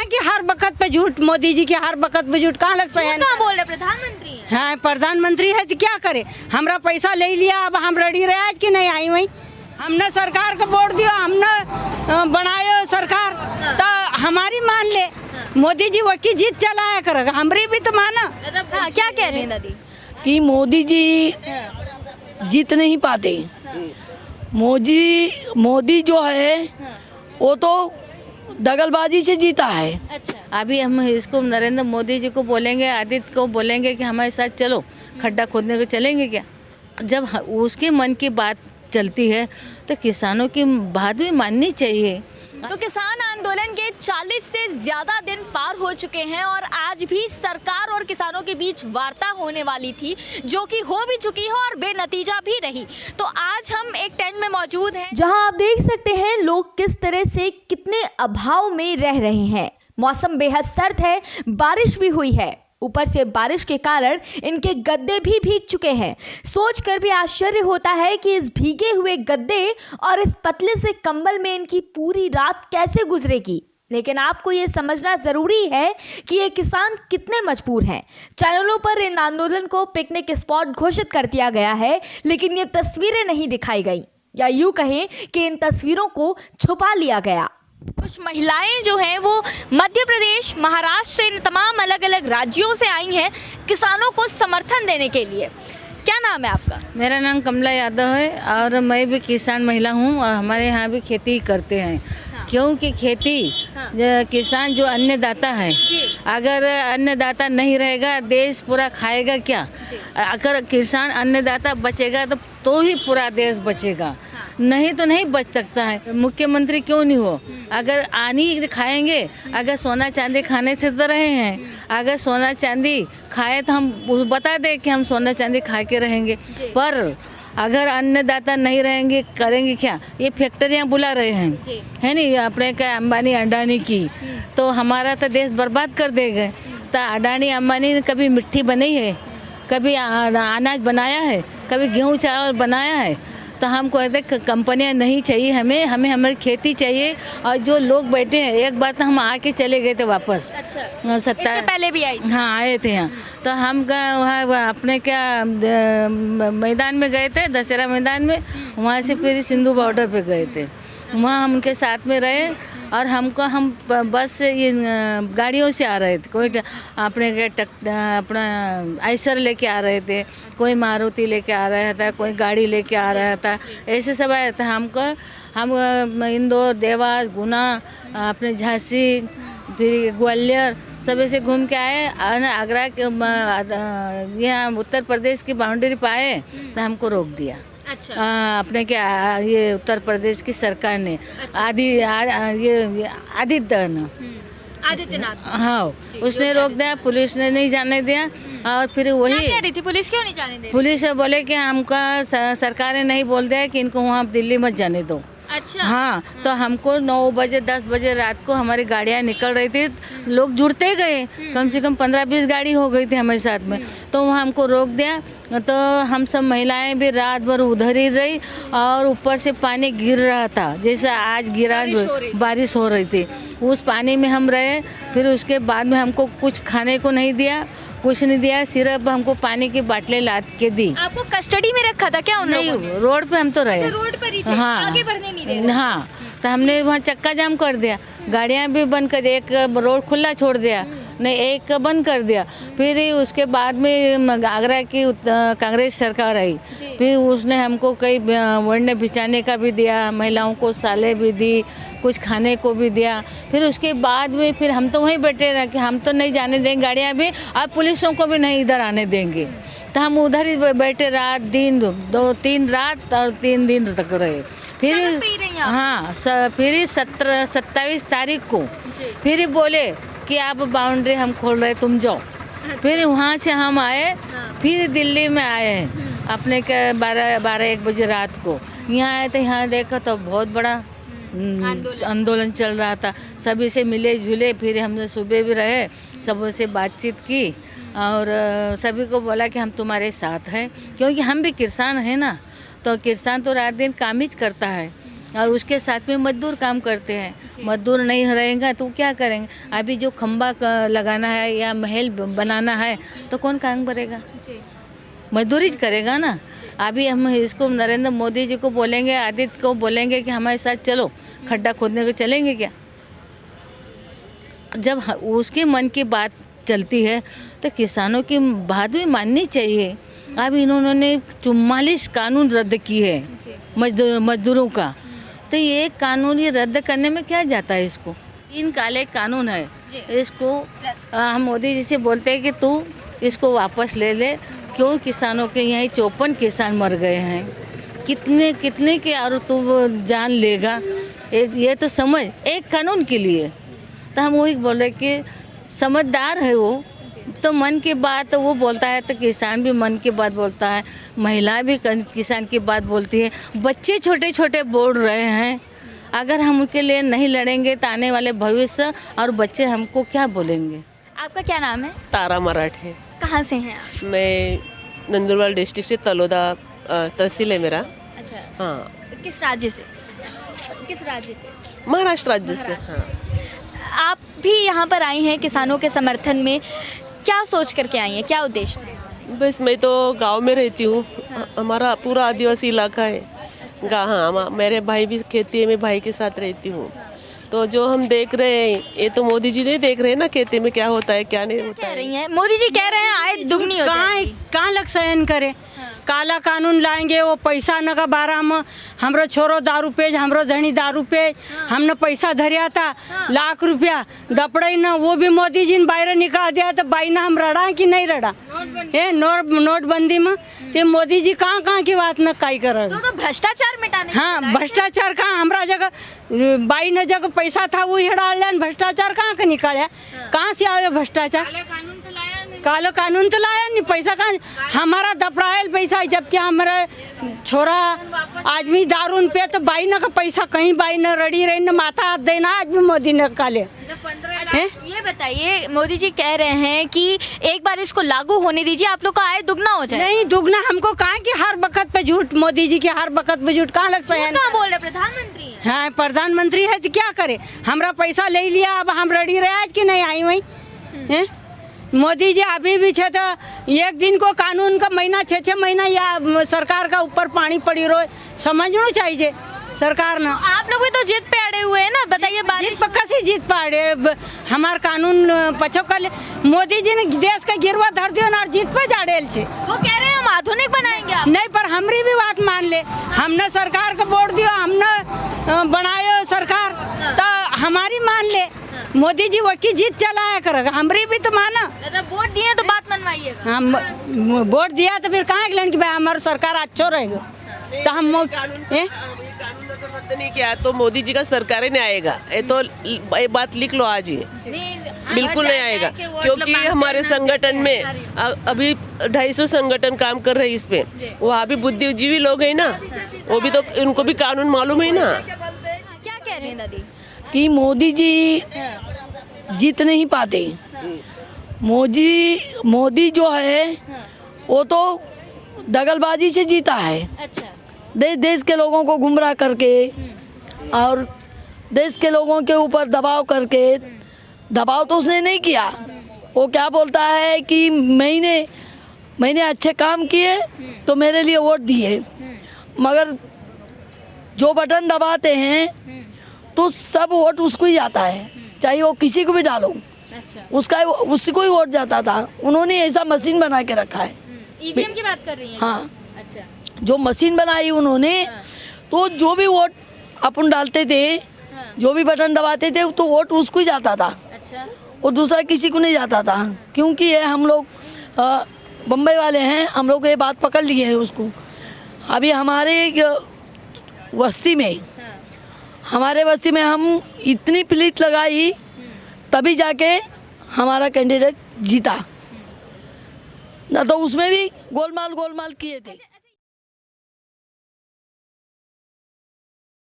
है कि हर वक्त पे झूठ, मोदी जी के हर वक्त पे झूठ कहाँ लग सही? कहाँ बोल रहे प्रधानमंत्री हैं? हाँ, प्रधानमंत्री है जी, क्या करे? हमरा पैसा ले लिया, अब हम रेडी रहे आज कि नहीं आई वही। हमने सरकार को वोट दिया, हमने बनायो सरकार, तो हमारी मान ले। मोदी जी वकी जीत चलाया करेगा, हमारी भी तो माना। हाँ, क्या कह रही हैं दादी? कि मोदी जी जीत नहीं पाते। मोदी जो है वो तो दगलबाजी से जीता है। अच्छा, अभी हम इसको नरेंद्र मोदी जी को बोलेंगे, आदित्य को बोलेंगे कि हमारे साथ चलो, खड्डा खोदने को चलेंगे क्या? जब उसके मन की बात चलती है तो किसानों की बात भी माननी चाहिए। तो किसान आंदोलन के 40 से ज्यादा दिन पार हो चुके हैं और आज भी सरकार और किसानों के बीच वार्ता होने वाली थी, जो कि हो भी चुकी है और बेनतीजा भी रही। तो आज हम एक टेंट में मौजूद हैं, जहां आप देख सकते हैं लोग किस तरह से कितने अभाव में रह रहे हैं। मौसम बेहद सर्द है, बारिश भी हुई है, ऊपर से बारिश के कारण इनके गद्दे भी भीग चुके हैं। सोचकर भी आश्चर्य होता है कि इस भीगे हुए गद्दे और इस पतले से कंबल में इनकी पूरी रात कैसे गुजरेगी। लेकिन आपको ये समझना जरूरी है कि ये किसान कितने मजबूर हैं। चैनलों पर इन आंदोलन को पिकनिक स्पॉट घोषित कर दिया गया है, लेकिन ये तस्वीरें नहीं दिखाई गई, या यूं कहें कि इन तस्वीरों को छुपा लिया गया। कुछ महिलाएं जो हैं वो मध्य प्रदेश, महाराष्ट्र, इन तमाम अलग अलग राज्यों से आई हैं किसानों को समर्थन देने के लिए। क्या नाम है आपका? मेरा नाम कमला यादव है और मैं भी किसान महिला हूँ और हमारे यहाँ भी खेती करते हैं। हाँ। क्योंकि खेती किसान जो अन्नदाता है, अगर अन्नदाता नहीं रहेगा देश पूरा खाएगा क्या? अगर किसान अन्नदाता बचेगा तो ही पूरा देश बचेगा, नहीं तो नहीं बच सकता है। मुख्यमंत्री क्यों नहीं हो? अगर आनी खाएंगे, अगर सोना चांदी खाने से तो रहे हैं, अगर सोना चांदी खाए तो हम बता दें कि हम सोना चांदी खा के रहेंगे, पर अगर अन्नदाता नहीं रहेंगे करेंगे क्या? ये फैक्ट्रियाँ बुला रहे हैं, है नहीं, अपने का अंबानी अडानी की, तो हमारा तो देश बर्बाद कर देगा। तो अडानी अंबानी ने कभी मिट्टी बनाई है, कभी अनाज बनाया है, कभी गेहूँ चावल बनाया है? तो हम कहते कंपनियां नहीं चाहिए, हमें हमारी खेती चाहिए। और जो लोग बैठे हैं, एक बार तो हम आके चले गए थे वापस। अच्छा, सत्ता पहले भी आई? हाँ, आए थे यहाँ। तो हम वहाँ अपने क्या मैदान में गए थे, दशहरा मैदान में, वहाँ से फिर सिंधु बॉर्डर पे गए थे। वहाँ हम उनके साथ में रहे और हम बस से ये गाड़ियों से आ रहे थे, कोई अपने अपना आइसर लेके आ रहे थे, कोई मारुति लेके आ रहा था, कोई गाड़ी लेके आ रहा था, ऐसे सब आए थे। हम इंदौर, देवास, गुना, अपने झांसी, फिर ग्वालियर सब ऐसे घूम के आए। आगरा के यहाँ उत्तर प्रदेश की बाउंड्री पे आए तो हमको रोक दिया। अच्छा। अपने क्या ये उत्तर प्रदेश की सरकार ने। अच्छा। आदित्यनाथ, हाँ, उसने रोक दिया, पुलिस ने नहीं जाने दिया। और फिर वही क्या कह रही थी, पुलिस क्यों नहीं जाने दे रही? पुलिस बोले कि हमका सरकार ने नहीं बोल दिया कि इनको वहाँ दिल्ली मत जाने दो। अच्छा। हाँ, तो हमको 9 बजे 10 बजे रात को हमारी गाड़ियाँ निकल रही थी, लोग जुड़ते गए, कम से कम 15-20 गाड़ी हो गई थी हमारे साथ में। तो वहाँ हमको रोक दिया, तो हम सब महिलाएं भी रात भर उधर ही रही और ऊपर से पानी गिर रहा था, जैसे आज गिरा, बारिश हो रही थी, उस पानी में हम रहे। फिर उसके बाद में हमको कुछ खाने को नहीं दिया, कुछ नहीं दिया, सिर्फ हमको पानी की बाटलें लाद के दी। आपको कस्टडी में रखा था क्या उन लोगों ने? रोड पे हम तो रहे। अच्छा, रोड पर ही थे? हाँ, आगे बढ़ने नहीं दे रहे? हाँ, तो हमने वहाँ चक्का जाम कर दिया, गाड़ियाँ भी बंद कर दिया, एक रोड खुला छोड़ दिया, नहीं एक बंद कर दिया। फिर उसके बाद में आगरा की कांग्रेस सरकार आई, फिर उसने हमको कई वरने बिछाने का भी दिया, महिलाओं को साले भी दी, कुछ खाने को भी दिया। फिर उसके बाद में फिर हम तो वहीं बैठे रहे कि हम तो नहीं जाने देंगे गाड़ियाँ भी, और पुलिसों को भी नहीं इधर आने देंगे। तो हम उधर ही बैठे रात दिन, 2-3 रात और 3 दिन तक रहे। फिर हाँ, फिर 27 तारीख को फिर बोले कि आप बाउंड्री हम खोल रहे, तुम जाओ। फिर वहाँ से हम आए, फिर दिल्ली में आए अपने के 12-1 बजे रात को यहाँ आए थे। यहाँ देखा तो बहुत बड़ा आंदोलन चल रहा था, सभी से मिले जुले। फिर हमने सुबह भी रहे, सबों से बातचीत की और सभी को बोला कि हम तुम्हारे साथ हैं, क्योंकि हम भी किसान हैं ना, तो किसान तो रात दिन काम ही करता है। और उसके साथ में मजदूर काम करते हैं। मजदूर नहीं रहेगा तो क्या करेंगे? अभी जो खंबा लगाना है या महल बनाना है तो कौन काम करेगा? मजदूरी करेगा ना। अभी हम इसको नरेंद्र मोदी जी को बोलेंगे, आदित्य को बोलेंगे कि हमारे साथ चलो, खड्डा खोदने को चलेंगे क्या? जब उसके मन की बात चलती है तो किसानों की बात भी माननी चाहिए। अब इन्होंने 44 कानून रद्द किए हैं मजदूरों का, तो ये कानून ये रद्द करने में क्या जाता है? इसको 3 काले कानून है, इसको हम मोदी जी से बोलते हैं कि तू इसको वापस ले ले। क्यों? किसानों के यहाँ 54 किसान मर गए हैं, कितने के और तू जान लेगा? ये तो समझ एक कानून के लिए। तो हम वही बोल रहे कि समझदार है वो, तो मन की बात वो बोलता है तो किसान भी मन की बात बोलता है, महिला भी किसान की बात बोलती है, बच्चे छोटे छोटे बोल रहे हैं। अगर हम उनके लिए नहीं लड़ेंगे तो आने वाले भविष्य और बच्चे हमको क्या बोलेंगे? आपका क्या नाम है? तारा मराठे। कहाँ से हैं आप? मैं नंदुरबार डिस्ट्रिक्ट से, तलोदा तहसील है मेरा। अच्छा, हाँ, किस राज्य से? किस राज्य से? महाराष्ट्र राज्य से। हाँ, आप भी यहाँ पर आई हैं किसानों के समर्थन में, क्या सोच करके आई हैं, क्या उद्देश्य है? बस मैं तो गांव में रहती हूँ। हमारा पूरा आदिवासी इलाका है। हाँ, मेरे भाई भी खेती है, मैं भाई के साथ रहती हूँ। तो जो हम देख रहे हैं ये तो मोदी जी नहीं देख रहे हैं ना, खेती में क्या होता है क्या नहीं होता कह है। रही हैं मोदी जी कह रहे हैं आय दुगनी हो जाएगी। कहाँ लग सहन करे? काला कानून लाएंगे, वो पैसा न का बारह में हमरो छोरो दारू पे, हमरो धनी दारू पे, हमने पैसा धरिया था लाख रुपया दपड़े न, वो भी मोदी जी ने बाहर निकाल दिया। तो बाई ना हम रड़ा कि नहीं रड़ा ये नोटबंदी में? तो मोदी जी कहाँ की बात न काई कर? तो भ्रष्टाचार मिटाने हाँ, भ्रष्टाचार कहाँ? हमारा जगह बाई न जगह पैसा था वो हिड़ा लिया, भ्रष्टाचार कहाँ का निकाला? कहाँ से आया भ्रष्टाचार? कालो कानून तो लाया नहीं, पैसा कहाँ? हमारा दपड़ायल पैसा है, जबकि हमारा छोरा आदमी दारून पे, तो बाई न का पैसा कहीं बाई न रड़ी रही न माथा हाथ देना आज भी मोदी ने काले। ये बताइए, मोदी जी कह रहे हैं कि एक बार इसको लागू होने दीजिए, आप लोग का आय दुगना हो जाए। नहीं दुगना हमको कहाँ की हर वक्त पे झूठ, मोदी जी के हर वक्त पे झूठ कहाँ लग सहन? कहाँ बोल रहे? प्रधानमंत्री हैं। हाँ, प्रधानमंत्री है तो क्या करे? हमारा पैसा ले लिया, अब हम रड़ी रहे आज की नहीं आई वही हैं? मोदी जी अभी भी छे तो एक दिन को कानून का महीना 6 महीना या सरकार का ऊपर पानी पड़ी रो, समझना चाहिए सरकार ना। आप लोग भी तो जीत पे अड़े हुए हैं ना, बताइए। जीत पक्का से जीत पाड़े, हमार कानून पछो कर ले। मोदी जी ने देश का गिरवा धर दियो ना, जीत पे जाड़ेल छे। वो कह रहे हैं हम आधुनिक बनाएंगे आप। नहीं, पर हमारी भी बात मान ले। हमने सरकार को वोट दियो, हमने बनायो सरकार, तो हमारी मान ले। मोदी जी वकी जीत चलाया करेगा, हमारी भी तो माना। वोट दिए तो बात मनवाइएगा। हम वोट दिया तो फिर कहाँ के कि भाई हमारी सरकार अच्छो रहेगा, तो हम रद्द नहीं किया तो मोदी जी का सरकार ही नहीं आएगा। ये तो ये बात लिख लो आज ही, बिल्कुल नहीं आएगा। क्योंकि हमारे संगठन में अभी 250 संगठन काम कर रहे हैं इस पे। वहाँ भी बुद्धिजीवी लोग हैं ना, वो भी तो उनको भी कानून मालूम है ना। क्या कह रही हैं दादी? कि मोदी जी जीत नहीं पाते। मोदी जो है वो तो दगलबाजी से जीता है। अच्छा, देश के लोगों को गुमराह करके और देश के लोगों के ऊपर दबाव करके, दबाव तो उसने नहीं किया। वो क्या बोलता है कि मैंने अच्छे काम किए तो मेरे लिए वोट दिए, मगर जो बटन दबाते हैं तो सब वोट उसको ही जाता है, चाहे वो किसी को भी डालो। अच्छा, उसको ही वोट जाता था। उन्होंने ऐसा मशीन बना के रखा है। ईवीएम की बात कर रही हैं? हाँ, अच्छा, जो मशीन बनाई उन्होंने, तो जो भी वोट अपन डालते थे, जो भी बटन दबाते थे, तो वोट उसको ही जाता था। अच्छा, वो दूसरा किसी को नहीं जाता था। क्योंकि ये हम लोग बम्बई वाले हैं, हम लोग ये बात पकड़ लिए हैं उसको। अभी हमारे बस्ती में हम इतनी प्लीट लगाई तभी जाके हमारा कैंडिडेट जीता, ना तो उसमें भी गोलमाल किए थे।